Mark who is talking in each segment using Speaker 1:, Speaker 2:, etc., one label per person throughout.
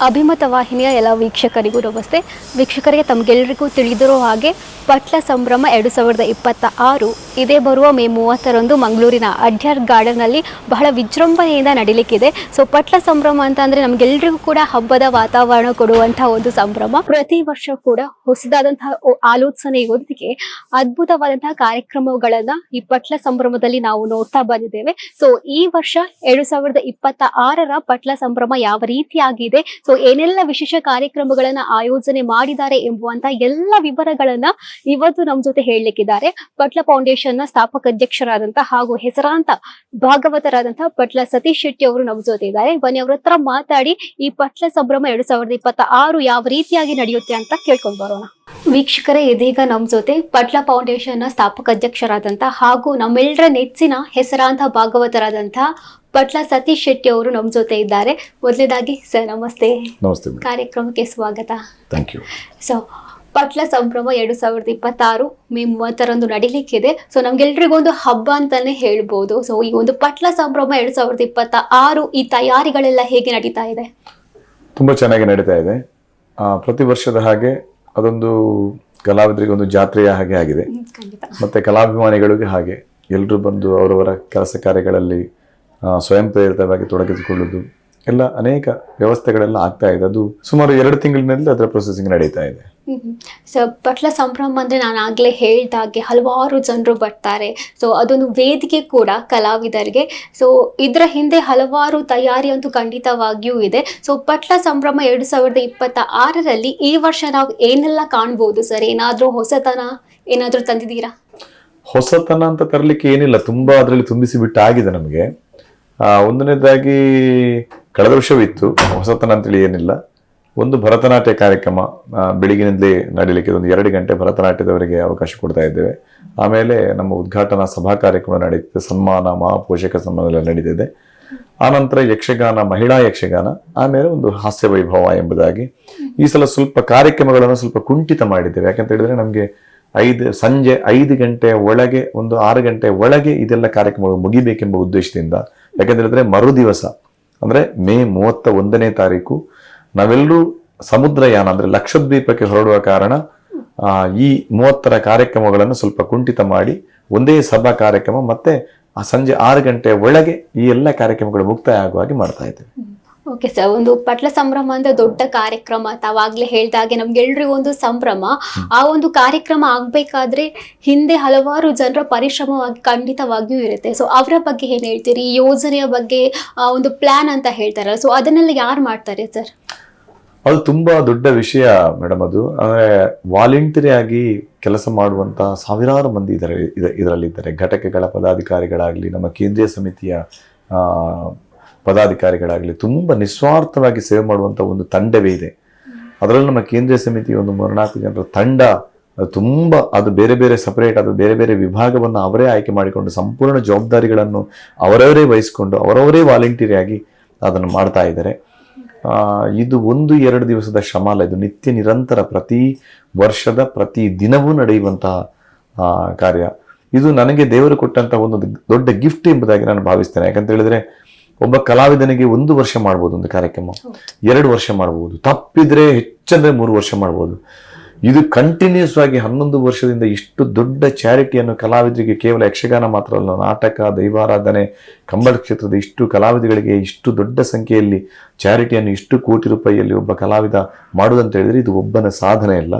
Speaker 1: ಅಭಿಮತ ವಾಹಿನಿಯ ಎಲ್ಲ ವೀಕ್ಷಕರಿಗೂ ನಮಸ್ತೆ. ವೀಕ್ಷಕರಿಗೆ ತಮಗೆಲ್ಲರಿಗೂ ತಿಳಿದಿರೋ ಹಾಗೆ ಪಟ್ಲ ಸಂಭ್ರಮ 2026 ಇದೇ ಬರುವ ಮೇ 30ರಂದು ಮಂಗಳೂರಿನ ಅಡ್ಯಾರ್ ಗಾರ್ಡನ್ನಲ್ಲಿ ಬಹಳ ವಿಜೃಂಭಣೆಯಿಂದ ನಡೀಲಿಕ್ಕಿದೆ. ಸೊ ಪಟ್ಲ ಸಂಭ್ರಮ ಅಂತ ಅಂದರೆ ನಮಗೆಲ್ಲರಿಗೂ ಕೂಡ ಹಬ್ಬದ ವಾತಾವರಣ ಕೊಡುವಂತಹ ಒಂದು ಸಂಭ್ರಮ. ಪ್ರತಿ ವರ್ಷ ಕೂಡ ಹೊಸದಾದಂತಹ ಆಲೋಚನೆಯೊಂದಿಗೆ ಅದ್ಭುತವಾದಂತಹ ಕಾರ್ಯಕ್ರಮಗಳನ್ನ ಈ ಪಟ್ಲ ಸಂಭ್ರಮದಲ್ಲಿ ನಾವು ನೋಡ್ತಾ ಬಂದಿದ್ದೇವೆ. ಸೊ ಈ ವರ್ಷ 2026ರ ಪಟ್ಲ ಸಂಭ್ರಮ ಯಾವ ರೀತಿಯಾಗಿದೆ, ಸೊ ಏನೆಲ್ಲ ವಿಶೇಷ ಕಾರ್ಯಕ್ರಮಗಳನ್ನ ಆಯೋಜನೆ ಮಾಡಿದ್ದಾರೆ ಎಂಬುವಂತ ಎಲ್ಲ ವಿವರಗಳನ್ನ ಇವತ್ತು ನಮ್ಮ ಜೊತೆ ಹೇಳಲಿಕ್ಕಿದ್ದಾರೆ. ಪಟ್ಲ ಫೌಂಡೇಶನ್ ನ ಸ್ಥಾಪಕ ಅಧ್ಯಕ್ಷರಾದಂತಹ ಹಾಗೂ ಹೆಸರಾಂತ ಭಾಗವತರಾದಂತಹ ಪಟ್ಲ ಸತೀಶ್ ಶೆಟ್ಟಿ ಅವರು ನಮ್ಮ ಜೊತೆ ಇದ್ದಾರೆ. ಬನ್ನಿ ಅವ್ರ ಹತ್ರ ಮಾತಾಡಿ ಈ ಪಟ್ಲ ಸಂಭ್ರಮ 2026 ಯಾವ ರೀತಿಯಾಗಿ ನಡೆಯುತ್ತೆ ಅಂತ ಕೇಳ್ಕೊಂಡು ಬರೋಣ. ವೀಕ್ಷಕರೇ, ಇದೀಗ ನಮ್ಮ ಜೊತೆ ಪಟ್ಲ ಫೌಂಡೇಶನ್ ನ ಸ್ಥಾಪಕ ಅಧ್ಯಕ್ಷರಾದಂತಹ ಹಾಗೂ ನಮ್ಮೆಲ್ಲರ ನೆಚ್ಚಿನ ಹೆಸರಾಂತ ಭಾಗವತರಾದಂತಹ ಪಟ್ಲ ಸತೀಶ್ ಶೆಟ್ಟಿ ಅವರು ನಮ್ಮ ಜೊತೆ ಇದ್ದಾರೆ. ಮೊದಲನೇದಾಗಿ ಸರ್ ನಮಸ್ತೆ.
Speaker 2: ನಮಸ್ತೆ.
Speaker 1: ಕಾರ್ಯಕ್ರಮಕ್ಕೆ ಸ್ವಾಗತ.
Speaker 2: Thank you.
Speaker 1: ಸೊ ಪಟ್ಲ ಸಂಭ್ರಮ 2026 ಮೇ 30ರಂದು ನಡೀಲಿಕ್ಕಿದೆ. ಸೊ ನಮ್ಗೆಲ್ರಿಗೊಂದು ಹಬ್ಬ ಅಂತಾನೆ ಹೇಳ್ಬೋದು. ಸೊ ಈ ಒಂದು ಪಟ್ಲ ಸಂಭ್ರಮ 2026 ಈ ತಯಾರಿಗಳೆಲ್ಲ ಹೇಗೆ ನಡೀತಾ ಇದೆ?
Speaker 2: ತುಂಬ ಚೆನ್ನಾಗಿ ನಡೀತಾ ಇದೆ. ಪ್ರತಿ ವರ್ಷದ ಹಾಗೆ ಅದೊಂದು ಕಲಾವಿದರಿಗೆ ಒಂದು ಜಾತ್ರೆಯ ಹಾಗೆ ಆಗಿದೆ. ಮತ್ತೆ ಕಲಾಭಿಮಾನಿಗಳಿಗೆ ಹಾಗೆ ಎಲ್ಲರೂ ಬಂದು ಅವರವರ ಕೆಲಸ ಕಾರ್ಯಗಳಲ್ಲಿ ಸ್ವಯಂ ಪ್ರೇರಿತವಾಗಿ ತೊಡಗಿಸಿಕೊಳ್ಳುವುದು ಎಲ್ಲ ಅನೇಕ ವ್ಯವಸ್ಥೆಗಳೆಲ್ಲ ಆಗ್ತಾ ಇದೆ. ಅದು ಸುಮಾರು 2 ತಿಂಗಳಿನಲ್ಲಿ ಅದರ ಪ್ರೊಸೆಸಿಂಗ್ ನಡೀತಾ ಇದೆ.
Speaker 1: ಸೊ ಪಟ್ಲ ಸಂಭ್ರಮ ಅಂದ್ರೆ ನಾನು ಆಗ್ಲೇ ಹೇಳ್ದಾಗೆ ಹಲವಾರು ಜನರು ಬರ್ತಾರೆ. ಸೊ ಅದೊಂದು ವೇದಿಕೆ ಕೂಡ ಕಲಾವಿದರಿಗೆ. ಸೊ ಇದರ ಹಿಂದೆ ಹಲವಾರು ತಯಾರಿ ಅಂತೂ ಖಂಡಿತವಾಗಿಯೂ ಇದೆ. ಸೊ ಪಟ್ಲ ಸಂಭ್ರಮ 2026ರಲ್ಲಿ ಈ ವರ್ಷ ನಾವು ಏನೆಲ್ಲ ಕಾಣ್ಬೋದು ಸರ್? ಏನಾದ್ರೂ ಹೊಸತನ ಏನಾದ್ರೂ ತಂದಿದ್ದೀರಾ?
Speaker 2: ಹೊಸತನ ಅಂತ ತರಲಿಕ್ಕೆ ಏನಿಲ್ಲ, ತುಂಬಾ ಅದರಲ್ಲಿ ತುಂಬಿಸಿ ಬಿಟ್ಟು ಆಗಿದೆ ನಮಗೆ. ಒಂದನೇದಾಗಿ ಕಳೆದ ವರ್ಷವಿತ್ತು, ಹೊಸತನ ಅಂತೇಳಿ ಏನಿಲ್ಲ. ಒಂದು ಭರತನಾಟ್ಯ ಕಾರ್ಯಕ್ರಮ ಬೆಳಿಗ್ಗಿನಿಂದಲೇ ನಡೀಲಿಕ್ಕೆ ಒಂದು 2 ಗಂಟೆ ಭರತನಾಟ್ಯದವರಿಗೆ ಅವಕಾಶ ಕೊಡ್ತಾ ಇದ್ದೇವೆ. ಆಮೇಲೆ ನಮ್ಮ ಉದ್ಘಾಟನಾ ಸಭಾ ಕಾರ್ಯಕ್ರಮ ನಡೀತಿದೆ, ಸನ್ಮಾನ ಮಹಾಪೋಷಕ ಸನ್ಮಾನ ಎಲ್ಲ ನಡೀತಿದೆ. ಆನಂತರ ಯಕ್ಷಗಾನ, ಮಹಿಳಾ ಯಕ್ಷಗಾನ, ಆಮೇಲೆ ಒಂದು ಹಾಸ್ಯ ವೈಭವ ಎಂಬುದಾಗಿ ಈ ಸಲ ಸ್ವಲ್ಪ ಕಾರ್ಯಕ್ರಮಗಳನ್ನು ಸ್ವಲ್ಪ ಕುಂಠಿತ ಮಾಡಿದ್ದೇವೆ. ಯಾಕಂತ ಹೇಳಿದ್ರೆ ನಮಗೆ ಸಂಜೆ 5 ಗಂಟೆ ಒಳಗೆ, ಒಂದು 6 ಗಂಟೆ ಒಳಗೆ ಇದೆಲ್ಲ ಕಾರ್ಯಕ್ರಮಗಳು ಮುಗಿಬೇಕೆಂಬ ಉದ್ದೇಶದಿಂದ. ಯಾಕಂತ ಹೇಳಿದ್ರೆ ಮರು ದಿವಸ ಅಂದ್ರೆ ಮೇ 31ನೇ ತಾರೀಕು ನಾವೆಲ್ಲರೂ ಸಮುದ್ರಯಾನ ಅಂದ್ರೆ ಲಕ್ಷದ್ವೀಪಕ್ಕೆ ಹೊರಡುವ ಕಾರಣ ಈ 30ರ ಕಾರ್ಯಕ್ರಮಗಳನ್ನು ಸ್ವಲ್ಪ ಕುಂಠಿತ ಮಾಡಿ ಒಂದೇ ಸಭಾ ಕಾರ್ಯಕ್ರಮ ಮತ್ತೆ ಸಂಜೆ 6 ಗಂಟೆ ಒಳಗೆ ಈ ಎಲ್ಲ ಕಾರ್ಯಕ್ರಮಗಳು ಮುಕ್ತಾಯ ಆಗುವ ಹಾಗೆ ಮಾಡ್ತಾ ಇದ್ದೇವೆ.
Speaker 1: ಓಕೆ ಸರ್, ಒಂದು ಪಟ್ಲ ಸಂಭ್ರಮ ಅಂದ್ರೆ ದೊಡ್ಡ ಕಾರ್ಯಕ್ರಮ. ತಾವಾಗ್ಲೇ ಹೇಳ್ದಾಗೆ ನಮ್ಗೆಲ್ರಿಗೂ ಒಂದು ಸಂಭ್ರಮ. ಆ ಒಂದು ಕಾರ್ಯಕ್ರಮ ಆಗ್ಬೇಕಾದ್ರೆ ಹಿಂದೆ ಹಲವಾರು ಜನರ ಪರಿಶ್ರಮವಾಗಿ ಖಂಡಿತವಾಗಿಯೂ ಇರುತ್ತೆ. ಸೊ ಅವರ ಬಗ್ಗೆ ಏನ್ ಹೇಳ್ತೀರಿ? ಈ ಯೋಜನೆಯ ಬಗ್ಗೆ ಒಂದು ಪ್ಲಾನ್ ಅಂತ ಹೇಳ್ತಾರಲ್ಲ, ಸೊ ಅದನ್ನೆಲ್ಲ ಯಾರು ಮಾಡ್ತಾರೆ ಸರ್?
Speaker 2: ಅದು ತುಂಬಾ ದೊಡ್ಡ ವಿಷಯ ಮೇಡಮ್. ಅದು ಅಂದ್ರೆ ವಾಲಂಟರಿ ಆಗಿ ಕೆಲಸ ಮಾಡುವಂತ ಸಾವಿರಾರು ಮಂದಿ ಇದರಲ್ಲಿದ್ದಾರೆ. ಘಟಕಗಳ ಪದಾಧಿಕಾರಿಗಳಾಗ್ಲಿ, ನಮ್ಮ ಕೇಂದ್ರೀಯ ಸಮಿತಿಯ ಪದಾಧಿಕಾರಿಗಳಾಗಲಿ ತುಂಬಾ ನಿಸ್ವಾರ್ಥವಾಗಿ ಸೇವೆ ಮಾಡುವಂತ ಒಂದು ತಂಡವೇ ಇದೆ. ಅದರಲ್ಲಿ ನಮ್ಮ ಕೇಂದ್ರೀಯ ಸಮಿತಿ ಒಂದು 3-4 ಜನರ ತಂಡ, ಅದು ಬೇರೆ ಬೇರೆ ಸಪರೇಟ್, ಅದು ಬೇರೆ ಬೇರೆ ವಿಭಾಗವನ್ನು ಅವರೇ ಆಯ್ಕೆ ಮಾಡಿಕೊಂಡು ಸಂಪೂರ್ಣ ಜವಾಬ್ದಾರಿಗಳನ್ನು ಅವರವರೇ ವಹಿಸಿಕೊಂಡು ಅವರವರೇ ವಾಲಂಟರಿ ಆಗಿ ಅದನ್ನು ಮಾಡ್ತಾ ಇದ್ದಾರೆ. ಇದು 1-2 ದಿವಸದ ಶ್ರಮ ಅಲ್ಲ, ಇದು ನಿತ್ಯ ನಿರಂತರ ಪ್ರತಿ ವರ್ಷದ ಪ್ರತಿ ದಿನವೂ ನಡೆಯುವಂತಹ ಕಾರ್ಯ. ಇದು ನನಗೆ ದೇವರು ಕೊಟ್ಟಂತಹ ಒಂದು ದೊಡ್ಡ ಗಿಫ್ಟ್ ಎಂಬುದಾಗಿ ನಾನು ಭಾವಿಸ್ತೇನೆ. ಯಾಕಂತ ಹೇಳಿದ್ರೆ ಒಬ್ಬ ಕಲಾವಿದನಿಗೆ 1 ವರ್ಷ ಮಾಡ್ಬೋದು ಒಂದು ಕಾರ್ಯಕ್ರಮ, 2 ವರ್ಷ ಮಾಡ್ಬೋದು, ತಪ್ಪಿದ್ರೆ ಹೆಚ್ಚಂದ್ರೆ 3 ವರ್ಷ ಮಾಡ್ಬೋದು. ಇದು ಕಂಟಿನ್ಯೂಸ್ ಆಗಿ 11 ವರ್ಷದಿಂದ ಇಷ್ಟು ದೊಡ್ಡ ಚಾರಿಟಿಯನ್ನು ಕಲಾವಿದರಿಗೆ, ಕೇವಲ ಯಕ್ಷಗಾನ ಮಾತ್ರ ಅಲ್ಲ, ನಾಟಕ, ದೈವಾರಾಧನೆ, ಕಂಬಳ ಕ್ಷೇತ್ರದ ಇಷ್ಟು ಕಲಾವಿದಗಳಿಗೆ ಇಷ್ಟು ದೊಡ್ಡ ಸಂಖ್ಯೆಯಲ್ಲಿ ಚಾರಿಟಿಯನ್ನು ಇಷ್ಟು ಕೋಟಿ ರೂಪಾಯಿಯಲ್ಲಿ ಒಬ್ಬ ಕಲಾವಿದ ಮಾಡುವುದಂತ ಹೇಳಿದ್ರೆ ಇದು ಒಬ್ಬನ ಸಾಧನೆ ಅಲ್ಲ,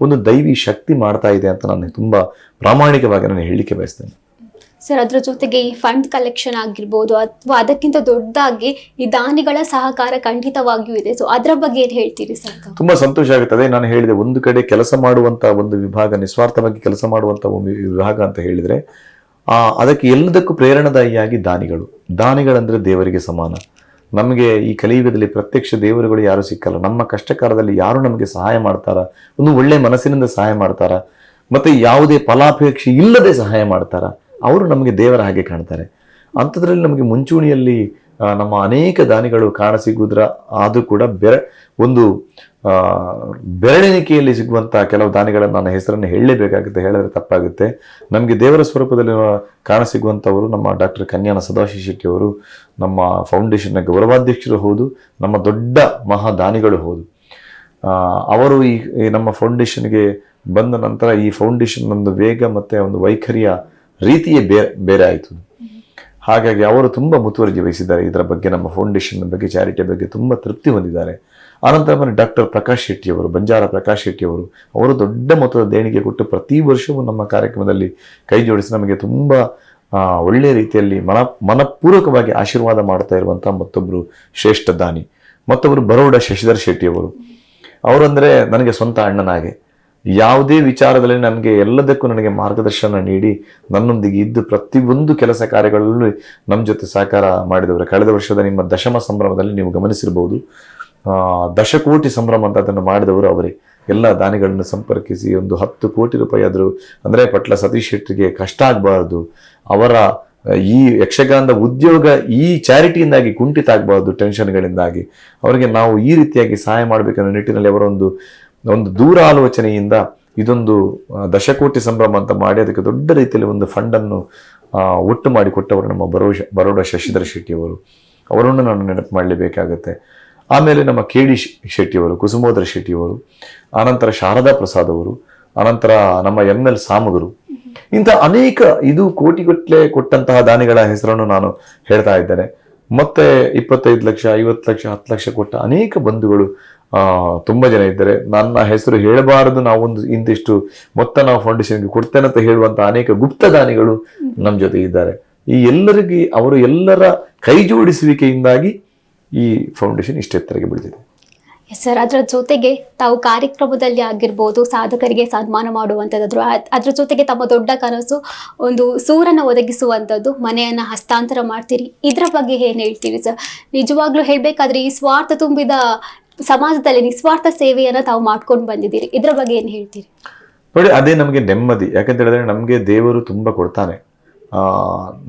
Speaker 2: ಒಂದು ದೈವಿ ಶಕ್ತಿ ಮಾಡ್ತಾ ಇದೆ ಅಂತ ನಾನು ತುಂಬಾ ಪ್ರಾಮಾಣಿಕವಾಗಿ ನಾನು ಹೇಳಲಿಕ್ಕೆ ಬಯಸ್ತೇನೆ.
Speaker 1: ಸರ್, ಅದ್ರ ಜೊತೆಗೆ ಈ ಫಂಡ್ ಕಲೆಕ್ಷನ್ ಆಗಿರ್ಬೋದು ಅಥವಾ ಅದಕ್ಕಿಂತ ದೊಡ್ಡದಾಗಿ ಈ ದಾನಿಗಳ ಸಹಕಾರ ಖಂಡಿತವಾಗಿಯೂ ಇದೆ. ಸೊ ಅದರ ಬಗ್ಗೆ ಏನ್ ಹೇಳ್ತೀರಿ ಸರ್?
Speaker 2: ತುಂಬಾ ಸಂತೋಷ ಆಗುತ್ತದೆ. ನಾನು ಹೇಳಿದೆ, ಒಂದು ಕಡೆ ಕೆಲಸ ಮಾಡುವಂತ ಒಂದು ವಿಭಾಗ, ನಿಸ್ವಾರ್ಥವಾಗಿ ಕೆಲಸ ಮಾಡುವಂತ ಒಂದು ವಿಭಾಗ ಅಂತ ಹೇಳಿದ್ರೆ ಅದಕ್ಕೆ ಎಲ್ಲದಕ್ಕೂ ಪ್ರೇರಣಾದಾಯಿಯಾಗಿ ದಾನಿಗಳಂದ್ರೆ ದೇವರಿಗೆ ಸಮಾನ. ನಮಗೆ ಈ ಕಲಿಯುಗದಲ್ಲಿ ಪ್ರತ್ಯಕ್ಷ ದೇವರುಗಳು ಯಾರು ಸಿಕ್ಕಲ್ಲ. ನಮ್ಮ ಕಷ್ಟಕಾಲದಲ್ಲಿ ಯಾರು ನಮಗೆ ಸಹಾಯ ಮಾಡ್ತಾರ, ಒಂದು ಒಳ್ಳೆ ಮನಸ್ಸಿನಿಂದ ಸಹಾಯ ಮಾಡ್ತಾರ, ಮತ್ತೆ ಯಾವುದೇ ಫಲಾಪೇಕ್ಷೆ ಇಲ್ಲದೆ ಸಹಾಯ ಮಾಡ್ತಾರ, ಅವರು ನಮಗೆ ದೇವರ ಹಾಗೆ ಕಾಣ್ತಾರೆ. ಅಂಥದ್ರಲ್ಲಿ ನಮಗೆ ಮುಂಚೂಣಿಯಲ್ಲಿ ನಮ್ಮ ಅನೇಕ ದಾನಿಗಳು ಕಾಣಸಿಗುವುದರ ಆದರೂ ಕೂಡ ಒಂದು ಬೆರಳೆಣಿಕೆಯಲ್ಲಿ ಸಿಗುವಂತಹ ಕೆಲವು ದಾನಿಗಳನ್ನು ನನ್ನ ಹೆಸರನ್ನು ಹೇಳಲೇಬೇಕಾಗುತ್ತೆ, ಹೇಳಿದ್ರೆ ತಪ್ಪಾಗುತ್ತೆ. ನಮಗೆ ದೇವರ ಸ್ವರೂಪದಲ್ಲಿ ಕಾಣಸಿಗುವಂಥವರು ನಮ್ಮ ಡಾಕ್ಟರ್ ಕನ್ಯಾನ ಸದಾಶಿವ ಶೆಟ್ಟಿ ಅವರು ನಮ್ಮ ಫೌಂಡೇಶನ್ನ ಗೌರವಾಧ್ಯಕ್ಷರು ಹೌದು, ನಮ್ಮ ದೊಡ್ಡ ಮಹಾದಾನಿಗಳು ಹೌದು. ಅವರು ಈ ನಮ್ಮ ಫೌಂಡೇಶನ್ಗೆ ಬಂದ ನಂತರ ಈ ಫೌಂಡೇಶನ್ ಒಂದು ವೇಗ ಮತ್ತು ಒಂದು ವೈಖರಿಯ ರೀತಿಯೇ ಬೇರೆ ಆಯಿತು. ಹಾಗಾಗಿ ಅವರು ತುಂಬ ಮುತುವರ್ಜಿ ವಹಿಸಿದ್ದಾರೆ ಇದರ ಬಗ್ಗೆ, ನಮ್ಮ ಫೌಂಡೇಶನ್ ಬಗ್ಗೆ, ಚಾರಿಟಿ ಬಗ್ಗೆ ತುಂಬ ತೃಪ್ತಿ ಹೊಂದಿದ್ದಾರೆ. ಆನಂತರ ಡಾಕ್ಟರ್ ಪ್ರಕಾಶ್ ಶೆಟ್ಟಿ ಅವರು, ಬಂಜಾರ ಪ್ರಕಾಶ್ ಶೆಟ್ಟಿ ಅವರು ದೊಡ್ಡ ಮೊತ್ತದ ದೇಣಿಗೆ ಕೊಟ್ಟು ಪ್ರತಿ ವರ್ಷವೂ ನಮ್ಮ ಕಾರ್ಯಕ್ರಮದಲ್ಲಿ ಕೈ ಜೋಡಿಸಿ ನಮಗೆ ತುಂಬ ಒಳ್ಳೆಯ ರೀತಿಯಲ್ಲಿ ಮನಪೂರ್ವಕವಾಗಿ ಆಶೀರ್ವಾದ ಮಾಡ್ತಾ ಇರುವಂಥ ಮತ್ತೊಬ್ಬರು ಶ್ರೇಷ್ಠ ದಾನಿ. ಮತ್ತೊಬ್ಬರು ಬರೋಡ ಶಶಿಧರ್ ಶೆಟ್ಟಿ ಅವರಂದರೆ ನನಗೆ ಸ್ವಂತ ಅಣ್ಣನಾಗೆ. ಯಾವುದೇ ವಿಚಾರದಲ್ಲಿ ನನಗೆ ಎಲ್ಲದಕ್ಕೂ ನನಗೆ ಮಾರ್ಗದರ್ಶನ ನೀಡಿ ನನ್ನೊಂದಿಗೆ ಇದ್ದು ಪ್ರತಿಯೊಂದು ಕೆಲಸ ಕಾರ್ಯಗಳಲ್ಲೂ ನಮ್ಮ ಜೊತೆ ಸಹಕಾರ ಮಾಡಿದವರು. ಕಳೆದ ವರ್ಷದ ನಿಮ್ಮ ದಶಮ ಸಂಭ್ರಮದಲ್ಲಿ ನೀವು ಗಮನಿಸಿರ್ಬೋದು, ದಶಕೋಟಿ ಸಂಭ್ರಮ ಅಂತ ಅದನ್ನು ಮಾಡಿದವರು ಅವರೇ. ಎಲ್ಲ ದಾನಿಗಳನ್ನು ಸಂಪರ್ಕಿಸಿ ಒಂದು 10 ಕೋಟಿ ರೂಪಾಯಿ ಆದರೂ, ಅಂದರೆ ಪಟ್ಲ ಸತೀಶ್ ಶೆಟ್ಟಿಗೆ ಕಷ್ಟ ಆಗಬಾರ್ದು, ಅವರ ಈ ಯಕ್ಷಗಾನದ ಉದ್ಯೋಗ ಈ ಚಾರಿಟಿಯಿಂದಾಗಿ ಕುಂಠಿತ ಆಗಬಾರ್ದು, ಟೆನ್ಷನ್ಗಳಿಂದಾಗಿ ಅವರಿಗೆ ನಾವು ಈ ರೀತಿಯಾಗಿ ಸಹಾಯ ಮಾಡಬೇಕನ್ನೋ ನಿಟ್ಟಿನಲ್ಲಿ ಅವರ ಒಂದು ದೂರ ಆಲೋಚನೆಯಿಂದ ಇದೊಂದು ದಶಕೋಟಿ ಸಂಭ್ರಮ ಅಂತ ಮಾಡಿ ಅದಕ್ಕೆ ದೊಡ್ಡ ರೀತಿಯಲ್ಲಿ ಒಂದು ಫಂಡನ್ನು ಒಟ್ಟು ಮಾಡಿ ಕೊಟ್ಟವರು ನಮ್ಮ ಬರೋಡ ಶಶಿಧರ್ ಶೆಟ್ಟಿ ಅವರನ್ನು ನಾನು ನೆನಪು ಮಾಡಲೇಬೇಕಾಗತ್ತೆ. ಆಮೇಲೆ ನಮ್ಮ KD ಶೆಟ್ಟಿಯವರು, ಕುಸುಮೋದರ ಶೆಟ್ಟಿಯವರು, ಆನಂತರ ಶಾರದಾ ಪ್ರಸಾದ್ ಅವರು, ಆನಂತರ ನಮ್ಮ ML ಸಾಮಗರು, ಇಂಥ ಅನೇಕ ಇದು ಕೋಟಿಗಟ್ಟಲೆ ಕೊಟ್ಟಂತಹ ದಾನಿಗಳ ಹೆಸರನ್ನು ನಾನು ಹೇಳ್ತಾ ಇದ್ದೇನೆ. ಮತ್ತೆ 25 ಲಕ್ಷ, 50 ಲಕ್ಷ, 10 ಲಕ್ಷ ಕೊಟ್ಟ ಅನೇಕ ಬಂಧುಗಳು ತುಂಬ ಜನ ಇದ್ದಾರೆ. ನನ್ನ ಹೆಸರು ಹೇಳಬಾರದು, ನಾವೊಂದು ಇಂತಿಷ್ಟು ಮೊತ್ತ ನಾವು ಫೌಂಡೇಶನ್ಗೆ ಕೊಡ್ತೇನೆ ಅಂತ ಹೇಳುವಂತ ಅನೇಕ ಗುಪ್ತ ದಾನಿಗಳು ನಮ್ಮ ಜೊತೆ ಇದ್ದಾರೆ. ಈ ಎಲ್ಲರಿಗೆ ಅವರು ಎಲ್ಲರ ಕೈ ಜೋಡಿಸುವಿಕೆಯಿಂದಾಗಿ ಈ ಫೌಂಡೇಶನ್ ಇಷ್ಟೆತ್ತರಗೆ ಬೆಳೆದಿದೆ.
Speaker 1: ಸರ್, ಅದರ ಜೊತೆಗೆ ತಾವು ಕಾರ್ಯಕ್ರಮದಲ್ಲಿ ಆಗಿರ್ಬೋದು ಸಾಧಕರಿಗೆ ಸನ್ಮಾನ ಮಾಡುವಂಥದ್ದು, ಅದ್ರ ಜೊತೆಗೆ ತಮ್ಮ ದೊಡ್ಡ ಕನಸು ಒಂದು ಸೂರನ್ನು ಒದಗಿಸುವಂಥದ್ದು, ಮನೆಯನ್ನು ಹಸ್ತಾಂತರ ಮಾಡ್ತೀರಿ. ಇದರ ಬಗ್ಗೆ ಏನು ಹೇಳ್ತೀರಿ ಸರ್? ನಿಜವಾಗ್ಲೂ ಹೇಳಬೇಕಾದ್ರೆ ಈ ಸ್ವಾರ್ಥ ತುಂಬಿದ ಸಮಾಜದಲ್ಲಿ ನಿಸ್ವಾರ್ಥ ಸೇವೆಯನ್ನು ತಾವು ಮಾಡ್ಕೊಂಡು ಬಂದಿದ್ದೀರಿ, ಇದರ ಬಗ್ಗೆ ಏನು ಹೇಳ್ತೀರಿ?
Speaker 2: ನೋಡಿ, ಅದೇ ನಮಗೆ ನೆಮ್ಮದಿ. ಯಾಕಂತ ಹೇಳಿದ್ರೆ ನಮಗೆ ದೇವರು ತುಂಬ ಕೊಡ್ತಾನೆ.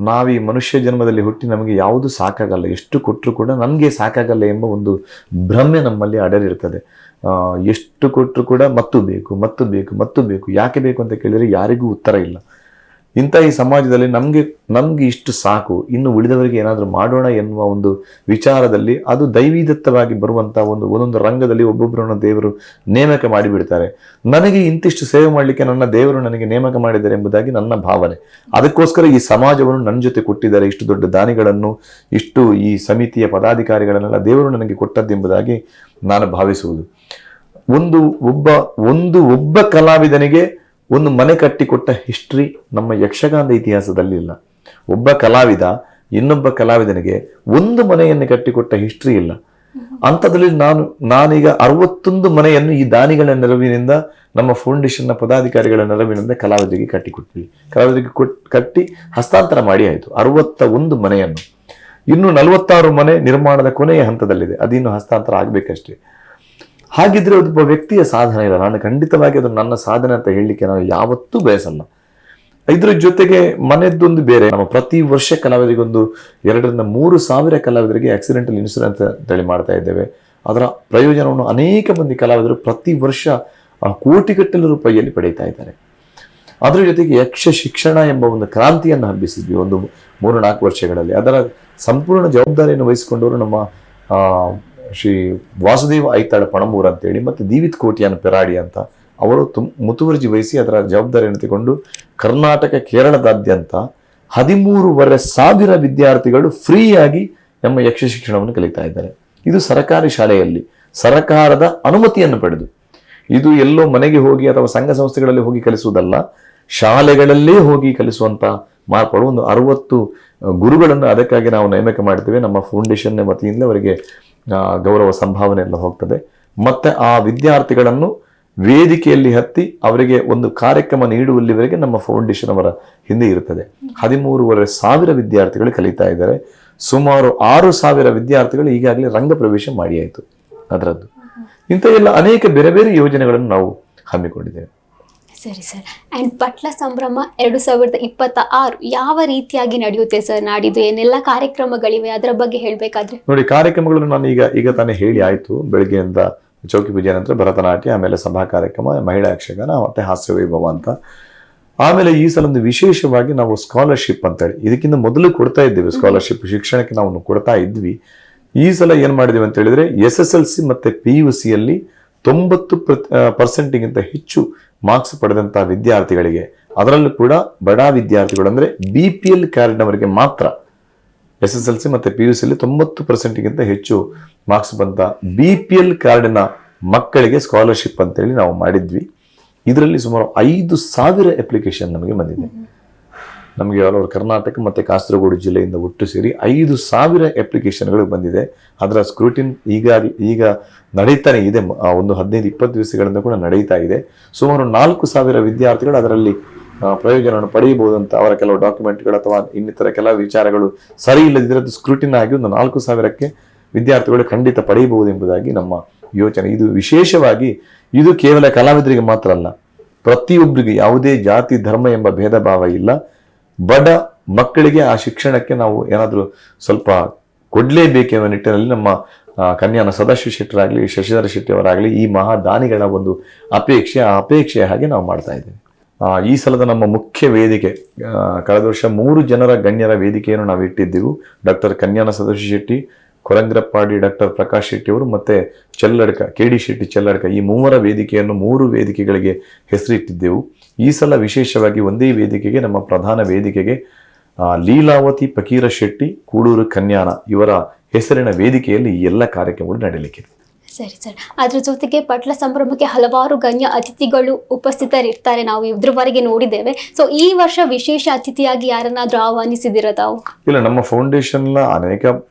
Speaker 2: ನಾವೀ ಮನುಷ್ಯ ಜನ್ಮದಲ್ಲಿ ಹುಟ್ಟಿ ನಮಗೆ ಯಾವುದು ಸಾಕಾಗಲ್ಲ, ಎಷ್ಟು ಕೊಟ್ಟರು ಕೂಡ ನಮಗೆ ಸಾಕಾಗಲ್ಲ ಎಂಬ ಒಂದು ಭ್ರಮೆ ನಮ್ಮಲ್ಲಿ ಅಡರಿರ್ತದೆ. ಎಷ್ಟು ಕೊಟ್ಟರು ಕೂಡ ಮತ್ತು ಬೇಕು ಮತ್ತು ಬೇಕು ಮತ್ತು ಬೇಕು, ಯಾಕೆ ಬೇಕು ಅಂತ ಕೇಳಿದರೆ ಯಾರಿಗೂ ಉತ್ತರ ಇಲ್ಲ. ಇಂಥ ಈ ಸಮಾಜದಲ್ಲಿ ನಮಗೆ ಇಷ್ಟು ಸಾಕು, ಇನ್ನು ಉಳಿದವರಿಗೆ ಏನಾದರೂ ಮಾಡೋಣ ಎನ್ನುವ ಒಂದು ವಿಚಾರದಲ್ಲಿ ಅದು ದೈವೀದತ್ತವಾಗಿ ಬರುವಂಥ ಒಂದೊಂದು ರಂಗದಲ್ಲಿ ಒಬ್ಬೊಬ್ಬರನ್ನು ದೇವರು ನೇಮಕ ಮಾಡಿಬಿಡ್ತಾರೆ. ನನಗೆ ಇಂತಿಷ್ಟು ಸೇವೆ ಮಾಡಲಿಕ್ಕೆ ನನ್ನ ದೇವರು ನನಗೆ ನೇಮಕ ಮಾಡಿದ್ದಾರೆ ಎಂಬುದಾಗಿ ನನ್ನ ಭಾವನೆ. ಅದಕ್ಕೋಸ್ಕರ ಈ ಸಮಾಜವನ್ನು ನನ್ನ ಜೊತೆ ಕೊಟ್ಟಿದ್ದಾರೆ, ಇಷ್ಟು ದೊಡ್ಡ ದಾನಿಗಳನ್ನು, ಇಷ್ಟು ಈ ಸಮಿತಿಯ ಪದಾಧಿಕಾರಿಗಳನ್ನೆಲ್ಲ ದೇವರು ನನಗೆ ಕೊಟ್ಟದ್ದೆಂಬುದಾಗಿ ನಾನು ಭಾವಿಸುವುದು. ಒಬ್ಬ ಕಲಾವಿದನಿಗೆ ಒಂದು ಮನೆ ಕಟ್ಟಿಕೊಟ್ಟ ಹಿಸ್ಟ್ರಿ ನಮ್ಮ ಯಕ್ಷಗಾನದ ಇತಿಹಾಸದಲ್ಲಿ ಇಲ್ಲ. ಒಬ್ಬ ಕಲಾವಿದ ಇನ್ನೊಬ್ಬ ಕಲಾವಿದನಿಗೆ ಒಂದು ಮನೆಯನ್ನು ಕಟ್ಟಿಕೊಟ್ಟ ಹಿಸ್ಟ್ರಿ ಇಲ್ಲ. ಅಂಥದ್ರಲ್ಲಿ ನಾನೀಗ 61 ಮನೆಯನ್ನು ಈ ದಾನಿಗಳ ನೆರವಿನಿಂದ, ನಮ್ಮ ಫೌಂಡೇಶನ್ನ ಪದಾಧಿಕಾರಿಗಳ ನೆರವಿನಿಂದ ಕಲಾವಿದರಿಗೆ ಕಟ್ಟಿಕೊಟ್ವಿ. ಕಲಾವಿದರಿಗೆ ಕಟ್ಟಿ ಹಸ್ತಾಂತರ ಮಾಡಿ ಆಯಿತು 61 ಮನೆಯನ್ನು. ಇನ್ನು 46 ಮನೆ ನಿರ್ಮಾಣದ ಕೊನೆಯ ಹಂತದಲ್ಲಿದೆ, ಅದಿನ್ನು ಹಸ್ತಾಂತರ ಆಗಬೇಕಷ್ಟೇ. ಹಾಗಿದ್ರೆ ಒಬ್ಬ ವ್ಯಕ್ತಿಯ ಸಾಧನೆ ಇಲ್ಲ. ನಾನು ಖಂಡಿತವಾಗಿ ಅದು ನನ್ನ ಸಾಧನೆ ಅಂತ ಹೇಳಲಿಕ್ಕೆ ನಾನು ಯಾವತ್ತೂ ಬಯಸಲ್ಲ. ಇದ್ರ ಜೊತೆಗೆ ಮನೆಯದ್ದೊಂದು ಬೇರೆ. ನಮ್ಮ ಪ್ರತಿ ವರ್ಷ ಕಲಾವಿದರಿಗೊಂದು 2,000-3 ಸಾವಿರ ಕಲಾವಿದರಿಗೆ ಆಕ್ಸಿಡೆಂಟಲ್ ಇನ್ಶೂರೆನ್ಸ್ ಅಂತೇಳಿ ಮಾಡ್ತಾ ಇದ್ದೇವೆ. ಅದರ ಪ್ರಯೋಜನವನ್ನು ಅನೇಕ ಮಂದಿ ಕಲಾವಿದರು ಪ್ರತಿ ವರ್ಷ ಕೋಟಿಗಟ್ಟಲೆ ರೂಪಾಯಿಯಲ್ಲಿ ಪಡೀತಾ ಇದ್ದಾರೆ. ಅದರ ಜೊತೆಗೆ ಯಕ್ಷ ಶಿಕ್ಷಣ ಎಂಬ ಒಂದು ಕ್ರಾಂತಿಯನ್ನು ಹಬ್ಬಿಸಿದ್ವಿ ಒಂದು 3-4 ವರ್ಷಗಳಲ್ಲಿ. ಅದರ ಸಂಪೂರ್ಣ ಜವಾಬ್ದಾರಿಯನ್ನು ವಹಿಸಿಕೊಂಡವರು ನಮ್ಮ ಶ್ರೀ ವಾಸುದೇವ ಐತಾಳ ಪಣಮೂರ್ ಅಂತೇಳಿ, ಮತ್ತು ದೀವಿತ್ ಕೋಟಿಯಾನ್ ಪೆರಾಡಿ ಅಂತ ಅವರು ಮುತುವರ್ಜಿ ವಹಿಸಿ ಅದರ ಜವಾಬ್ದಾರಿಯನ್ನು ತಗೊಂಡು ಕರ್ನಾಟಕ, ಕೇರಳದಾದ್ಯಂತ 13,500 ವಿದ್ಯಾರ್ಥಿಗಳು ಫ್ರೀಯಾಗಿ ನಮ್ಮ ಯಕ್ಷ ಶಿಕ್ಷಣವನ್ನು ಕಲಿತಾ ಇದ್ದಾರೆ. ಇದು ಸರ್ಕಾರಿ ಶಾಲೆಯಲ್ಲಿ ಸರ್ಕಾರದ ಅನುಮತಿಯನ್ನು ಪಡೆದು, ಇದು ಎಲ್ಲೋ ಮನೆಗೆ ಹೋಗಿ ಅಥವಾ ಸಂಘ ಸಂಸ್ಥೆಗಳಲ್ಲಿ ಹೋಗಿ ಕಲಿಸುವುದಲ್ಲ, ಶಾಲೆಗಳಲ್ಲೇ ಹೋಗಿ ಕಲಿಸುವಂತ ಮಾರ್ಪಾಡು. ಒಂದು 60 ಗುರುಗಳನ್ನು ಅದಕ್ಕಾಗಿ ನಾವು ನೇಮಕ ಮಾಡ್ತೇವೆ. ನಮ್ಮ ಫೌಂಡೇಶನ್ ವತಿಯಿಂದ ಅವರಿಗೆ ಗೌರವ ಸಂಭಾವನೆ ಎಲ್ಲ ಹೋಗ್ತದೆ. ಮತ್ತೆ ಆ ವಿದ್ಯಾರ್ಥಿಗಳನ್ನು ವೇದಿಕೆಯಲ್ಲಿ ಹತ್ತಿ ಅವರಿಗೆ ಒಂದು ಕಾರ್ಯಕ್ರಮ ನೀಡುವಲ್ಲಿವರೆಗೆ ನಮ್ಮ ಫೌಂಡೇಶನ್ ಅವರ ಹಿಂದೆ ಇರುತ್ತದೆ. 13,500 ವಿದ್ಯಾರ್ಥಿಗಳು ಕಲಿತಾ ಇದ್ದಾರೆ. ಸುಮಾರು 6,000 ವಿದ್ಯಾರ್ಥಿಗಳು ಈಗಾಗಲೇ ರಂಗ ಪ್ರವೇಶ ಮಾಡಿ ಆಯಿತು ಅದರದ್ದು. ಇಂಥ ಎಲ್ಲ ಅನೇಕ ಬೇರೆ ಬೇರೆ ಯೋಜನೆಗಳನ್ನು ನಾವು ಹಮ್ಮಿಕೊಂಡಿದ್ದೇವೆ.
Speaker 1: ಸರಿ ಸರ್. ಆ್ಯಂಡ್ ಪಟ್ಲ ಸಂಭ್ರಮ 2026 ಯಾವ ರೀತಿಯಾಗಿ ನಡೆಯುತ್ತೆ ಸರ್? ನಾಡಿದ್ದು ಏನೆಲ್ಲ ಕಾರ್ಯಕ್ರಮಗಳಿವೆ ಅದರ ಬಗ್ಗೆ ಹೇಳಬೇಕಾದ್ರೆ?
Speaker 2: ನೋಡಿ, ಕಾರ್ಯಕ್ರಮಗಳು ನಾನು ಈಗ ತಾನೇ ಹೇಳಿ ಆಯ್ತು. ಬೆಳಗ್ಗೆಯಿಂದ ಚೌಕಿ ಪೂಜೆ ನಂತರ ಭರತನಾಟ್ಯ, ಆಮೇಲೆ ಸಭಾ ಕಾರ್ಯಕ್ರಮ, ಮಹಿಳಾ ಯಕ್ಷಗಾನ, ಮತ್ತೆ ಹಾಸ್ಯ ವೈಭವ ಅಂತ. ಆಮೇಲೆ ಈ ಸಲ ಒಂದು ವಿಶೇಷವಾಗಿ ನಾವು ಸ್ಕಾಲರ್ಶಿಪ್ ಅಂತೇಳಿ, ಇದಕ್ಕಿಂತ ಮೊದಲು ಕೊಡ್ತಾ ಇದ್ದೇವೆ ಸ್ಕಾಲರ್ಶಿಪ್, ಶಿಕ್ಷಣಕ್ಕೆ ನಾವು ಕೊಡ್ತಾ ಇದ್ವಿ. ಈ ಸಲ ಏನ್ ಮಾಡಿದೀವಿ ಅಂತ ಹೇಳಿದ್ರೆ, SSLC ಮತ್ತೆ PUC ಯಲ್ಲಿ 90% ಹೆಚ್ಚು ಮಾರ್ಕ್ಸ್ ಪಡೆದಂತಹ ವಿದ್ಯಾರ್ಥಿಗಳಿಗೆ, ಅದರಲ್ಲೂ ಕೂಡ ಬಡ ವಿದ್ಯಾರ್ಥಿಗಳು ಅಂದ್ರೆ BPL ಕಾರ್ಡ್ನವರಿಗೆ ಮಾತ್ರ, SSLC ಮತ್ತೆ PUC ಯಲ್ಲಿ 90% ಹೆಚ್ಚು ಮಾರ್ಕ್ಸ್ ಬಂದ BPL ಕಾರ್ಡಿನ ಮಕ್ಕಳಿಗೆ ಸ್ಕಾಲರ್ಶಿಪ್ ಅಂತೇಳಿ ನಾವು ಮಾಡಿದ್ವಿ. ಇದರಲ್ಲಿ ಸುಮಾರು 5,000 ಅಪ್ಲಿಕೇಶನ್ ನಮಗೆ ಬಂದಿದೆ. ನಮಗೆ ಅವರು ಕರ್ನಾಟಕ ಮತ್ತೆ ಕಾಸರಗೋಡು ಜಿಲ್ಲೆಯಿಂದ ಒಟ್ಟು ಸೇರಿ 5,000 ಅಪ್ಲಿಕೇಶನ್ಗಳು ಬಂದಿದೆ. ಅದರ ಸ್ಕ್ರೂಟಿನ್ ಈಗ ನಡೀತಾನೆ ಇದೆ, ಒಂದು 15-20 ದಿವಸಗಳಿಂದ ಕೂಡ ನಡೀತಾ ಇದೆ. ಸುಮಾರು 4,000 ವಿದ್ಯಾರ್ಥಿಗಳು ಅದರಲ್ಲಿ ಪ್ರಯೋಜನವನ್ನು ಪಡೆಯಬಹುದು ಅಂತ. ಅವರ ಕೆಲವು ಡಾಕ್ಯುಮೆಂಟ್ಗಳು ಅಥವಾ ಇನ್ನಿತರ ಕೆಲವು ವಿಚಾರಗಳು ಸರಿ ಇಲ್ಲದಿದ್ದರೆ ಅದು ಸ್ಕ್ರೂಟಿನ್ ಆಗಿ ಒಂದು 4,000ಕ್ಕೆ ವಿದ್ಯಾರ್ಥಿಗಳು ಖಂಡಿತ ಪಡೆಯಬಹುದು ಎಂಬುದಾಗಿ ನಮ್ಮ ಯೋಚನೆ. ಇದು ವಿಶೇಷವಾಗಿ ಇದು ಕೇವಲ ಕಲಾವಿದರಿಗೆ ಮಾತ್ರ ಅಲ್ಲ, ಪ್ರತಿಯೊಬ್ಬರಿಗೆ ಯಾವುದೇ ಜಾತಿ ಧರ್ಮ ಎಂಬ ಭೇದ ಭಾವ ಇಲ್ಲ. ಬಡ ಮಕ್ಕಳಿಗೆ ಆ ಶಿಕ್ಷಣಕ್ಕೆ ನಾವು ಏನಾದರೂ ಸ್ವಲ್ಪ ಕೊಡ್ಲೇಬೇಕೆಂಬ ನಿಟ್ಟಿನಲ್ಲಿ ನಮ್ಮ ಕನ್ಯಾನ ಸದಾಶಿವ ಶೆಟ್ಟರಾಗಲಿ, ಶಶಿಧರ ಶೆಟ್ಟಿ ಅವರಾಗಲಿ, ಈ ಮಹಾದಾನಿಗಳ ಒಂದು ಆ ಅಪೇಕ್ಷೆಯ ಹಾಗೆ ನಾವು ಮಾಡ್ತಾ ಇದ್ದೇವೆ. ಈ ಸಲದ ನಮ್ಮ ಮುಖ್ಯ ವೇದಿಕೆ, ಕಳೆದ ವರ್ಷ 3 ಜನರ ಗಣ್ಯರ ವೇದಿಕೆಯನ್ನು ನಾವು ಇಟ್ಟಿದ್ದೆವು. ಡಾಕ್ಟರ್ ಕನ್ಯಾನ ಸದಾಶಿವ ಶೆಟ್ಟಿ, ಕೊರಂಗ್ರಪ್ಪಾಡಿ ಡಾಕ್ಟರ್ ಪ್ರಕಾಶ್ ಶೆಟ್ಟಿ ಅವರು, ಮತ್ತೆ ಚೆಲ್ಲಡ್ಕ KD ಶೆಟ್ಟಿ ಚೆಲ್ಲಡ್ಕ, ಈ 3 ವೇದಿಕೆಯನ್ನು 3 ವೇದಿಕೆಗಳಿಗೆ ಹೆಸರಿಟ್ಟಿದ್ದೆವು. ಈ ಸಲ ವಿಶೇಷವಾಗಿ ಒಂದೇ ವೇದಿಕೆಗೆ, ನಮ್ಮ ಪ್ರಧಾನ ವೇದಿಕೆಗೆ ಲೀಲಾವತಿ ಫಕೀರ ಶೆಟ್ಟಿ, ಕೂಡೂರು ಕನ್ಯಾನ ಇವರ ಹೆಸರಿನ ವೇದಿಕೆಯಲ್ಲಿ ಈ ಎಲ್ಲ ಕಾರ್ಯಕ್ರಮಗಳು ನಡೆಯಲಿಕ್ಕಿದೆ.
Speaker 1: ಸರಿ ಸರ್. ಅದ್ರ ಜೊತೆಗೆ ಪಟ್ಲ ಸಂಭ್ರಮಕ್ಕೆ ಹಲವಾರು ಗಣ್ಯ ಅತಿಥಿಗಳು ಉಪಸ್ಥಿತರಿರ್ತಾರೆ, ನಾವು ಇದ್ರವರೆಗೆ ನೋಡಿದ್ದೇವೆ. ಸೊ ಈ ವರ್ಷ ವಿಶೇಷ ಅತಿಥಿಯಾಗಿ ಯಾರನ್ನಾದ್ರೂ ಆಹ್ವಾನಿಸಿದಿರ ತಾವು?
Speaker 2: ಇಲ್ಲ, ನಮ್ಮ ಫೌಂಡೇಶನ್ ಅನೇಕ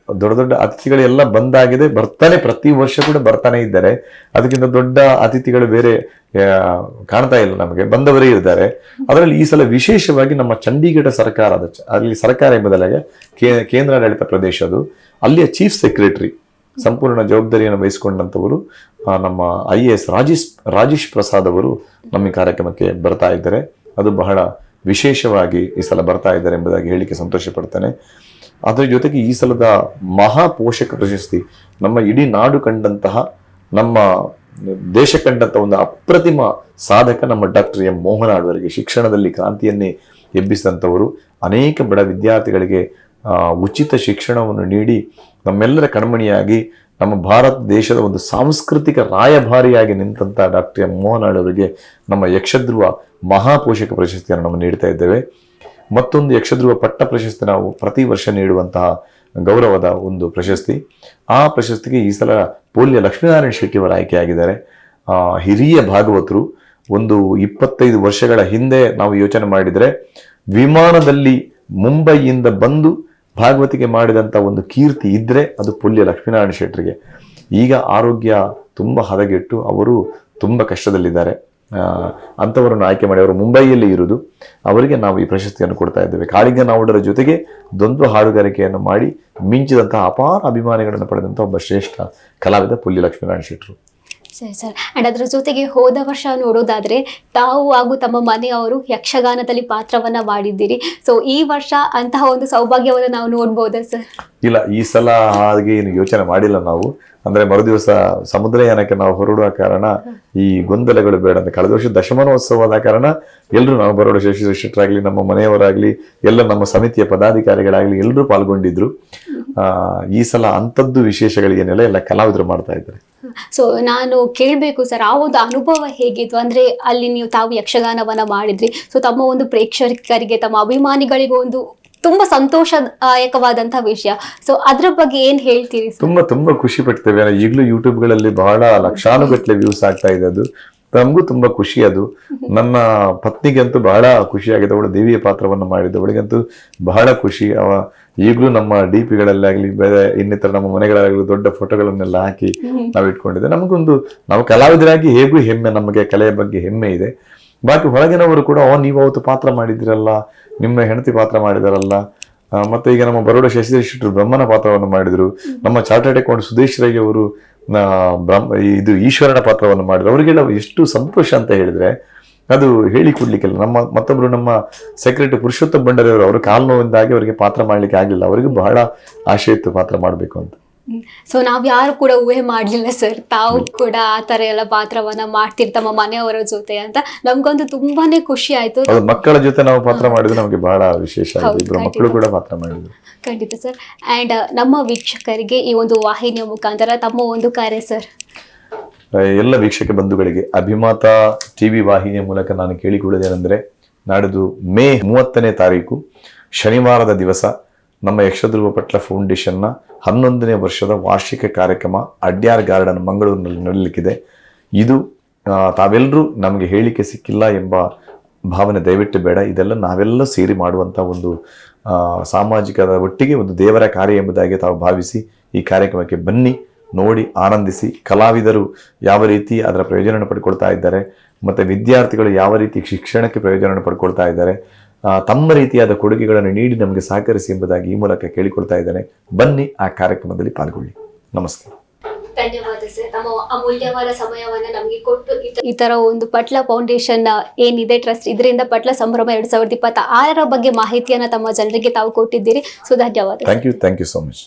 Speaker 2: ದೊಡ್ಡ ಅತಿಥಿಗಳೆಲ್ಲ ಬಂದಾಗಿದೆ, ಬರ್ತಾನೆ, ಪ್ರತಿ ವರ್ಷ ಕೂಡ ಬರ್ತಾನೆ ಇದ್ದಾರೆ. ಅದಕ್ಕಿಂತ ದೊಡ್ಡ ಅತಿಥಿಗಳು ಬೇರೆ ಕಾಣ್ತಾ ಇಲ್ಲ ನಮಗೆ, ಬಂದವರೇ ಇದ್ದಾರೆ. ಅದರಲ್ಲಿ ಈ ಸಲ ವಿಶೇಷವಾಗಿ ನಮ್ಮ ಚಂಡೀಗಢ ಸರ್ಕಾರದ, ಅಲ್ಲಿ ಸರ್ಕಾರ ಎಂಬುದಲ್ಲ, ಕೇಂದ್ರಾಡಳಿತ ಪ್ರದೇಶ, ಅದು ಅಲ್ಲಿಯ ಚೀಫ್ ಸೆಕ್ರೆಟರಿ ಸಂಪೂರ್ಣ ಜವಾಬ್ದಾರಿಯನ್ನು ವಹಿಸಿಕೊಂಡಂಥವರು ನಮ್ಮ IAS ರಾಜೇಶ್ ಪ್ರಸಾದ್ ಅವರು ನಮ್ಮ ಕಾರ್ಯಕ್ರಮಕ್ಕೆ ಬರ್ತಾ ಇದ್ದಾರೆ. ಅದು ಬಹಳ ವಿಶೇಷವಾಗಿ ಈ ಸಲ ಬರ್ತಾ ಇದ್ದಾರೆ ಎಂಬುದಾಗಿ ಹೇಳಿಕೆ ಸಂತೋಷ ಪಡ್ತೇನೆ. ಅದರ ಜೊತೆಗೆ ಈ ಸಲದ ಮಹಾ ಪೋಷಕ ಪ್ರಶಸ್ತಿ, ನಮ್ಮ ಇಡೀ ನಾಡು ಕಂಡಂತಹ, ನಮ್ಮ ದೇಶ ಕಂಡಂತಹ ಒಂದು ಅಪ್ರತಿಮ ಸಾಧಕ ನಮ್ಮ ಡಾಕ್ಟರ್ M ಮೋಹನಾಳ್ ಅವರಿಗೆ, ಶಿಕ್ಷಣದಲ್ಲಿ ಕ್ರಾಂತಿಯನ್ನೇ ಎಬ್ಬಿಸಿದಂಥವರು, ಅನೇಕ ಬಡ ವಿದ್ಯಾರ್ಥಿಗಳಿಗೆ ಉಚಿತ ಶಿಕ್ಷಣವನ್ನು ನೀಡಿ ನಮ್ಮೆಲ್ಲರ ಕಣ್ಮಣಿಯಾಗಿ ನಮ್ಮ ಭಾರತ ದೇಶದ ಒಂದು ಸಾಂಸ್ಕೃತಿಕ ರಾಯಭಾರಿಯಾಗಿ ನಿಂತಹ ಡಾಕ್ಟರ್ M ಮೋಹನಾಳ್ ಅವರಿಗೆ ನಮ್ಮ ಯಕ್ಷಧ್ರುವ ಮಹಾಪೋಷಕ ಪ್ರಶಸ್ತಿಯನ್ನು ನಾವು ನೀಡ್ತಾ ಇದ್ದೇವೆ. ಮತ್ತೊಂದು ಯಕ್ಷಧ್ರುವ ಪಟ್ಟ ಪ್ರಶಸ್ತಿ ನಾವು ಪ್ರತಿ ವರ್ಷ ನೀಡುವಂತಹ ಗೌರವದ ಒಂದು ಪ್ರಶಸ್ತಿ. ಆ ಪ್ರಶಸ್ತಿಗೆ ಈ ಸಲ ಪೋಲ್ಯ ಲಕ್ಷ್ಮೀನಾರಾಯಣ ಶೆಟ್ಟಿ ಅವರು ಆಯ್ಕೆಯಾಗಿದ್ದಾರೆ. ಹಿರಿಯ ಭಾಗವತರು. ಒಂದು 25 ವರ್ಷಗಳ ಹಿಂದೆ ನಾವು ಯೋಚನೆ ಮಾಡಿದರೆ, ವಿಮಾನದಲ್ಲಿ ಮುಂಬೈಯಿಂದ ಬಂದು ಭಾಗವತಿಗೆ ಮಾಡಿದಂಥ ಒಂದು ಕೀರ್ತಿ ಇದ್ರೆ ಅದು ಪುಲ್ಯ ಲಕ್ಷ್ಮೀನಾರಾಯಣ ಶೆಟ್ಟರಿಗೆ. ಈಗ ಆರೋಗ್ಯ ತುಂಬ ಹದಗೆಟ್ಟು ಅವರು ತುಂಬ ಕಷ್ಟದಲ್ಲಿದ್ದಾರೆ. ಅಂಥವರನ್ನು ಆಯ್ಕೆ ಮಾಡಿ, ಅವರು ಮುಂಬೈಯಲ್ಲಿ ಇರುವುದು, ಅವರಿಗೆ ನಾವು ಈ ಪ್ರಶಸ್ತಿಯನ್ನು ಕೊಡ್ತಾ ಇದ್ದೇವೆ. ಕಾಳಿಂಗ ನಾವುಡರ ಜೊತೆಗೆ ದ್ವಂದ್ವ ಹಾಡುಗಾರಿಕೆಯನ್ನು ಮಾಡಿ ಮಿಂಚಿದಂತಹ ಅಪಾರ ಅಭಿಮಾನಿಗಳನ್ನು ಪಡೆದಂಥ ಒಬ್ಬ ಶ್ರೇಷ್ಠ ಕಲಾವಿದ ಪುಲ್ಯ ಲಕ್ಷ್ಮೀನಾರಾಯಣ ಶೆಟ್ಟರು.
Speaker 1: ಸರಿ ಸರ್. ಆ್ಯಂಡ್ ಅದರ ಜೊತೆಗೆ ಹೋದ ವರ್ಷ ನೋಡೋದಾದ್ರೆ ತಾವು ಹಾಗೂ ತಮ್ಮ ಮನೆಯವರು ಯಕ್ಷಗಾನದಲ್ಲಿ ಪಾತ್ರವನ್ನ ಮಾಡಿದ್ದೀರಿ. ಸೊ ಈ ವರ್ಷ ಅಂತಹ ಒಂದು ಸೌಭಾಗ್ಯವನ್ನು ನಾವು ನೋಡ್ಬೋದಾ ಸರ್?
Speaker 2: ಇಲ್ಲ, ಈ ಸಲ ಹಾಗೆ ಏನು ಯೋಚನೆ ಮಾಡಿಲ್ಲ ನಾವು. ಅಂದ್ರೆ ಮರುದಿವಸ ಸಮುದ್ರಯಾನಕ್ಕೆ ನಾವು ಹೊರಡುವ ಕಾರಣ ಈ ಗೊಂದಲಗಳು ಬೇಡ ಅಂತ. ಕಳೆದ ವರ್ಷ ದಶಮಾನೋತ್ಸವದ ಕಾರಣ ಎಲ್ಲರೂ, ನಾವು ಬರೋಡ ಶಶಿ ಶೆಟ್ಟರಾಗ್ಲಿ, ನಮ್ಮ ಮನೆಯವರಾಗ್ಲಿ, ಎಲ್ಲ ನಮ್ಮ ಸಮಿತಿಯ ಪದಾಧಿಕಾರಿಗಳಾಗ್ಲಿ ಎಲ್ಲರೂ ಪಾಲ್ಗೊಂಡಿದ್ರು. ಈ ಸಲ ಅಂಥದ್ದು ವಿಶೇಷಗಳಿಗೇನೆಲ್ಲ ಎಲ್ಲ ಕಲಾವಿದರು ಮಾಡ್ತಾ ಇದ್ದಾರೆ.
Speaker 1: ಸೊ ನಾನು ಕೇಳಬೇಕು ಸರ್, ಆ ಒಂದು ಅನುಭವ ಹೇಗಿತ್ತು? ಅಂದ್ರೆ ಅಲ್ಲಿ ತಾವು ಯಕ್ಷಗಾನವನ್ನ ಮಾಡಿದ್ರಿ. ಸೊ ತಮ್ಮ ಒಂದು ಪ್ರೇಕ್ಷಕರಿಗೆ, ತಮ್ಮ ಅಭಿಮಾನಿಗಳಿಗೆ ಒಂದು ತುಂಬಾ ಸಂತೋಷದಾಯಕವಾದಂತಹ ವಿಷಯ. ಸೊ ಅದ್ರ ಬಗ್ಗೆ ಏನ್ ಹೇಳ್ತೀರಿ?
Speaker 2: ತುಂಬಾ ಖುಷಿ ಪಡ್ತೇವೆ. ಈಗಲೂ ಯೂಟ್ಯೂಬ್ಗಳಲ್ಲಿ ಬಹಳ ಲಕ್ಷಾನುಗಟ್ಟಲೆ ವ್ಯೂಸ್ ಆಗ್ತಾ ಇದೆ. ಅದು ನಮಗೂ ತುಂಬಾ ಖುಷಿ. ಅದು ನನ್ನ ಪತ್ನಿಗಂತೂ ಬಹಳ ಖುಷಿಯಾಗಿದೆ. ಅವಳು ದೇವಿಯ ಪಾತ್ರವನ್ನು ಮಾಡಿದ್ದು, ಅವಳಿಗಂತೂ ಬಹಳ ಖುಷಿ. ಈಗಲೂ ನಮ್ಮ DPಗಳಲ್ಲಾಗ್ಲಿ, ಬೇರೆ ಇನ್ನಿತರ ನಮ್ಮ ಮನೆಗಳಾಗಲಿ ದೊಡ್ಡ ಫೋಟೋಗಳನ್ನೆಲ್ಲ ಹಾಕಿ ನಾವು ಇಟ್ಕೊಂಡಿದ್ದೆ. ನಾವು ಕಲಾವಿದರಾಗಿ ಹೇಗೂ ಹೆಮ್ಮೆ, ನಮಗೆ ಕಲೆಯ ಬಗ್ಗೆ ಹೆಮ್ಮೆ ಇದೆ. ಬಾಕಿ ಹೊರಗಿನವರು ಕೂಡ ನೀವು ಅವತ್ತು ಪಾತ್ರ ಮಾಡಿದಿರಲ್ಲ, ನಿಮ್ಮ ಹೆಂಡತಿ ಪಾತ್ರ ಮಾಡಿದಾರಲ್ಲ, ಮತ್ತೆ ಈಗ ನಮ್ಮ ಬರೋಡ ಶಶಿಧರ ಶೆಟ್ಟರು ಬ್ರಹ್ಮನ ಪಾತ್ರವನ್ನು ಮಾಡಿದ್ರು, ನಮ್ಮ ಚಾರ್ಟರ್ಡ್ ಅಕೌಂಟ್ ಸುದೇಶ್ ರೈ ಅವರು ಇದು ಈಶ್ವರನ ಪಾತ್ರವನ್ನು ಮಾಡಿದ್ರು. ಅವರಿಗೆಲ್ಲ ಎಷ್ಟು ಸಂತೋಷ ಅಂತ ಹೇಳಿದ್ರೆ, ಅದು ಹೇಳಿ ಕೊಡ್ಲಿಕ್ಕಿಲ್ಲ. ಮತ್ತೊಬ್ರು ನಮ್ಮ ಸೆಕ್ರೆಟರಿ ಪುರುಷೋತ್ತಮ ಭಂಡಾರಿ ಅವರು ಕಾಲು ನೋವಿಂದಾಗಿ ಅವರಿಗೆ ಪಾತ್ರ ಮಾಡ್ಲಿಕ್ಕೆ ಆಗ್ಲಿಲ್ಲ. ಅವರಿಗೂ ಬಹಳ ಆಸೆ ಇತ್ತು ಪಾತ್ರ ಮಾಡಬೇಕು ಅಂತ.
Speaker 1: ಸೊ ನಾವ್ ಯಾರು ಕೂಡ ಊಹೆ ಮಾಡ್ಲಿಲ್ಲ ಸರ್, ತಾವು ಕೂಡ ಆ ತರ ಎಲ್ಲ ಪಾತ್ರವನ್ನ ಮಾಡ್ತೀರಿ ತಮ್ಮ ಮನೆಯವರ ಜೊತೆ ಅಂತ. ನಮ್ಗಂತೂ ತುಂಬಾನೇ ಖುಷಿ ಆಯ್ತು.
Speaker 2: ಮಕ್ಕಳ ಜೊತೆ ನಾವು ಪಾತ್ರ ಮಾಡಿದ್ರೆ ನಮಗೆ ಬಹಳ ವಿಶೇಷ ಆಗಿದೆ. ಇಬ್ರು ಮಕ್ಕಳು ಕೂಡ ಪಾತ್ರ ಮಾಡಿದ್ರು.
Speaker 1: ಖಂಡಿತ ಸರ್. ಅಂಡ್ ನಮ್ಮ ವೀಕ್ಷಕರಿಗೆ ಈ ಒಂದು ವಾಹಿನಿಯ ಮುಖಾಂತರ ತಮ್ಮ ಒಂದು ಕಾರ್ಯ ಸರ್.
Speaker 2: ಎಲ್ಲ ವೀಕ್ಷಕ ಬಂಧುಗಳಿಗೆ ಅಭಿಮಾತ ಟಿವಿ ವಾಹಿನಿಯ ಮೂಲಕ ನಾನು ಕೇಳಿಕೊಳ್ಳುವುದೇನೆಂದರೆ, ನಾಡಿದ್ದು ಮೇ 30ನೇ ತಾರೀಕು ಶನಿವಾರದ ದಿವಸ ನಮ್ಮ ಯಕ್ಷಧ್ರುವ ಪಟ್ಲ ಫೌಂಡೇಶನ್ನ 11ನೇ ವರ್ಷದ ವಾರ್ಷಿಕ ಕಾರ್ಯಕ್ರಮ ಅಡ್ಯಾರ್ ಗಾರ್ಡನ್ ಮಂಗಳೂರಿನಲ್ಲಿ ನಡೆಯಲಿಕ್ಕಿದೆ. ಇದು ತಾವೆಲ್ಲರೂ ನಮಗೆ ಹೇಳಿಕೆ ಸಿಕ್ಕಿಲ್ಲ ಎಂಬ ಭಾವನೆ ದಯವಿಟ್ಟು ಬೇಡ. ಇದೆಲ್ಲ ನಾವೆಲ್ಲ ಸೇರಿ ಮಾಡುವಂಥ ಒಂದು ಸಾಮಾಜಿಕದ ಒಟ್ಟಿಗೆ ಒಂದು ದೇವರ ಕಾರ್ಯ ಎಂಬುದಾಗಿ ತಾವು ಭಾವಿಸಿ ಈ ಕಾರ್ಯಕ್ರಮಕ್ಕೆ ಬನ್ನಿ, ನೋಡಿ ಆನಂದಿಸಿ. ಕಲಾವಿದರು ಯಾವ ರೀತಿ ಅದರ ಪ್ರಯೋಜನ ಪಡ್ಕೊಳ್ತಾ ಇದ್ದಾರೆ, ಮತ್ತು ವಿದ್ಯಾರ್ಥಿಗಳು ಯಾವ ರೀತಿ ಶಿಕ್ಷಣಕ್ಕೆ ಪ್ರಯೋಜನ ಪಡ್ಕೊಳ್ತಾ ಇದ್ದಾರೆ, ತಮ್ಮ ರೀತಿಯಾದ ಕೊಡುಗೆಗಳನ್ನು ನೀಡಿ ನಮಗೆ ಸಹಕರಿಸಿ ಎಂಬುದಾಗಿ ಈ ಮೂಲಕ ಕೇಳಿಕೊಳ್ತಾ ಇದ್ದೇನೆ. ಬನ್ನಿ, ಆ ಕಾರ್ಯಕ್ರಮದಲ್ಲಿ ಪಾಲ್ಗೊಳ್ಳಿ. ನಮಸ್ತೆ.
Speaker 1: ಧನ್ಯವಾದ ಸರ್. ತಮ್ಮ ಅಮೂಲ್ಯವಾದ ಸಮಯವನ್ನ ನಮಗೆ ಕೊಟ್ಟು ಈ ತರ ಒಂದು ಪಟ್ಲ ಫೌಂಡೇಶನ್ ಏನಿದೆ ಟ್ರಸ್ಟ್, ಇದರಿಂದ ಪಟ್ಲ ಸಂಭ್ರಮ 2026 ಬಗ್ಗೆ ಮಾಹಿತಿಯನ್ನ ತಮ್ಮ ಜನರಿಗೆ ತಾವು ಕೊಟ್ಟಿದ್ದೀರಿ. ಸೊ ಧನ್ಯವಾದ.
Speaker 2: Thank you so much.